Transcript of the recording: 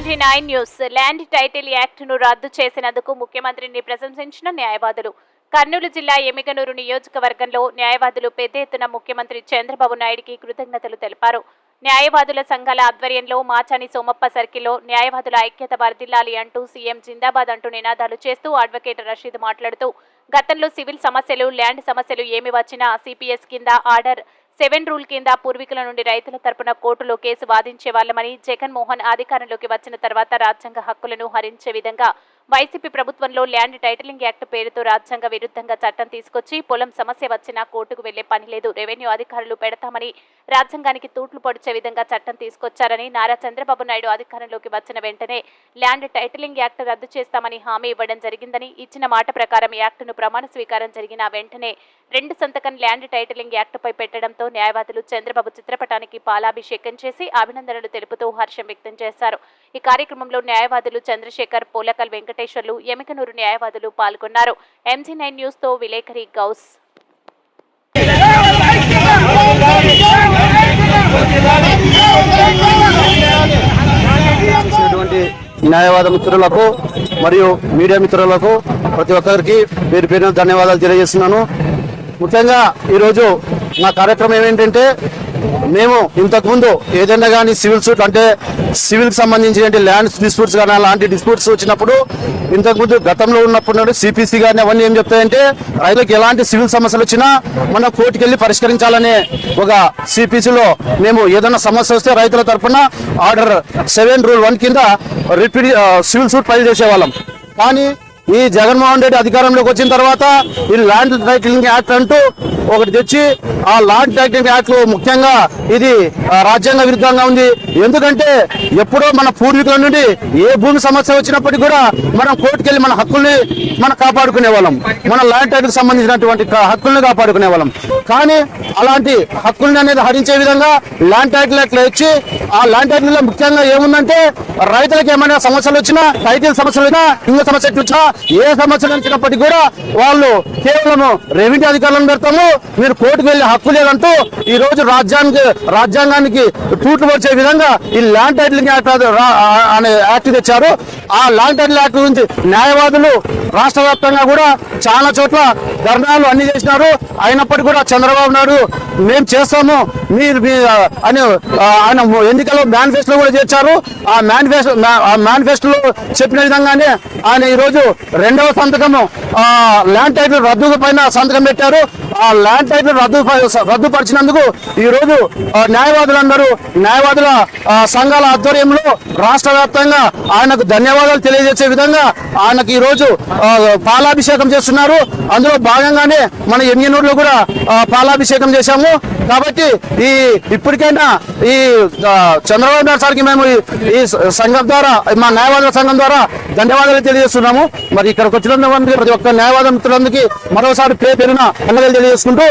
MG9 news. Land title act ను రద్దు చేసినందుకు ముఖ్యమంత్రిని ప్రశంసించిన న్యాయవాదులు. కర్నూలు జిల్లా ఎమ్మిగనూరు నియోజకవర్గంలో న్యాయవాదులు పెద్ద ఎత్తున ముఖ్యమంత్రి చంద్రబాబు నాయుడుకి కృతజ్ఞతలు తెలిపారు. న్యాయవాదుల సంఘాల ఆధ్వర్యంలో మాచాని సోమప్ప సర్కిల్లో న్యాయవాదుల ఐక్యత వర్ధిల్లాలి అంటూ సీఎం జిందాబాద్ అంటూ నినాదాలు చేస్తూ అడ్వకేట్ రషీద్ మాట్లాడుతూ గతంలో సివిల్ సమస్యలు, ల్యాండ్ సమస్యలు ఏమి వచ్చినా సిపిఎస్ కింద ఆర్డర్ 7 రూల్ కింద పూర్వీకుల నుండి రైతుల తరపున కోర్టులో కేసు వాదించే వాళ్లమని, జగన్మోహన్ అధికారంలోకి వచ్చిన తర్వాత రాజ్యాంగ హక్కులను హరించే విధంగా వైసీపీ ప్రభుత్వంలో ల్యాండ్ టైటిలింగ్ యాక్ట్ పేరుతో రాజ్యాంగ విరుద్ధంగా చట్టం తీసుకొచ్చి పొలం సమస్య వచ్చినా కోర్టుకు వెళ్లే పని లేదు, రెవెన్యూ అధికారులు పెడతామని రాజ్యాంగానికి తూట్లు పొడిచే విధంగా చట్టం తీసుకొచ్చారని, నారా చంద్రబాబు నాయుడు అధికారంలోకి వచ్చిన వెంటనే ల్యాండ్ టైటిలింగ్ యాక్ట్ రద్దు చేస్తామని హామీ ఇవ్వడం జరిగిందని, ఇచ్చిన మాట ప్రకారం యాక్టును ప్రమాణ స్వీకారం జరిగిన వెంటనే 2 సంతకం ల్యాండ్ టైటిలింగ్ యాక్ట్ పై పెట్టడంతో న్యాయవాదులు చంద్రబాబు చిత్రపటానికి పాలాభిషేకం చేసి అభినందనలు తెలుపుతూ హర్షం వ్యక్తం చేశారు. ఈ కార్యక్రమంలో న్యాయవాదులు చంద్రశేఖర్, పోలకల్ వెంకటేశ్వర్లు, ఎమ్మిగనూరు న్యాయవాదులు పాల్గొన్నారు. MG9 న్యూస్ తో విలేకరి గౌస్. న్యాయవాద మిత్రులకు మరియు మీడియా మిత్రులకు ప్రతి ఒక్కరికి పేరు పేరున ధన్యవాదాలు తెలియజేస్తున్నాను. ముఖ్యంగా ఈరోజు నా కార్యక్రమం ఏంటంటే, మేము ఇంతకుముందు ఏదైనా కానీ సివిల్ సూట్ అంటే సివిల్కి సంబంధించిన ల్యాండ్ డిస్ప్యూట్స్ కానీ అలాంటి డిస్ప్యూట్స్ వచ్చినప్పుడు ఇంతకుముందు గతంలో ఉన్నప్పుడు సిపిసి కానీ అవన్నీ ఏం చెప్తాయంటే, రైతులకు ఎలాంటి సివిల్ సమస్యలు వచ్చినా మనం కోర్టుకు వెళ్ళి పరిష్కరించాలనే ఒక సిపిసిలో మేము ఏదైనా సమస్య వస్తే రైతుల తరఫున ఆర్డర్ 7 రూల్ 1 కింద రిపీట్ సివిల్ సూట్ ఫైల్ చేసేవాళ్ళం. కానీ ఈ జగన్మోహన్ రెడ్డి అధికారంలోకి వచ్చిన తర్వాత ఈ ల్యాండ్ టైటిలింగ్ యాక్ట్ అంటూ ఒకటి తెచ్చి, ఆ ల్యాండ్ టైటిలింగ్ యాక్ట్ ముఖ్యంగా ఇది రాజ్యాంగ విరుద్ధంగా ఉంది. ఎందుకంటే ఎప్పుడో మన పూర్వీకుల నుండి ఏ భూమి సమస్య వచ్చినప్పటికీ కూడా మనం కోర్టుకెళ్ళి మన హక్కుల్ని మనం కాపాడుకునే వాళ్ళం, మన ల్యాండ్ టైటిల్ సంబంధించినటువంటి హక్కుల్ని కాపాడుకునే వాళ్ళం. కానీ అలాంటి హక్కుల్ని అనేది హరించే విధంగా ల్యాండ్ టైటిల్ యాక్ట్ ఇచ్చి, ఆ ల్యాండ్ టైటిల్ లో ముఖ్యంగా ఏముందంటే, రైతులకు ఏమైనా సమస్యలు వచ్చినా, టైటిల్ సమస్యలు వచ్చినా, ఇంకో సమస్య వచ్చినా, ఏ సమస్యలు వచ్చినప్పటికీ కూడా వాళ్ళు కేవలం రెవెన్యూ అధికారులను పెడతాము, మీరు కోర్టుకు వెళ్లే హక్కు లేదంటూ ఈ రోజు రాజ్యాంగానికి తూట్లు వచ్చే విధంగా ఈ ల్యాండ్ టైటిలింగ్ యాక్ట్ అనే యాక్ట్ తెచ్చారు. ఆ ల్యాండ్ టైటిల్ యాక్ట్ గురించి న్యాయవాదులు రాష్ట్ర వ్యాప్తంగా కూడా చాలా చోట్ల ధర్నాలు అన్ని చేసినారు. అయినప్పటికీ కూడా చంద్రబాబు నాయుడు మేము చేస్తాము మీరు అని ఆయన ఎన్నికల్లో మేనిఫెస్టోలో కూడా చేర్చారు. ఆ మేనిఫెస్టోలో చెప్పిన విధంగానే ఆయన ఈరోజు 2వ సంతకము ల్యాండ్ టైటిల్ రద్దు పైన సంతకం పెట్టారు. ఆ ల్యాండ్ టైటిల్ రద్దుపరిచినందుకు ఈరోజు న్యాయవాదుల సంఘాల ఆధ్వర్యంలో రాష్ట్ర వ్యాప్తంగా ఆయనకు ధన్యవాదాలు తెలియజేసే విధంగా ఆయనకు ఈరోజు పాలాభిషేకం చేస్తున్నారు. అందులో భాగంగానే మన ఎమ్మిగనూరులో కూడా పాలాభిషేకం చేశాము. కాబట్టి ఇప్పటికైనా ఈ చంద్రబాబు నాయుడు సార్కి మేము ఈ సంఘం ద్వారా, మా న్యాయవాదుల సంఘం ద్వారా ధన్యవాదాలు తెలియజేస్తున్నాము. మరి ఇక్కడికి వచ్చిన ప్రతి ఒక్క న్యాయవాద మిత్రులందరికీ మరోసారి పేరున ధన్యవాదాలు తెలియజేసుకుంటూ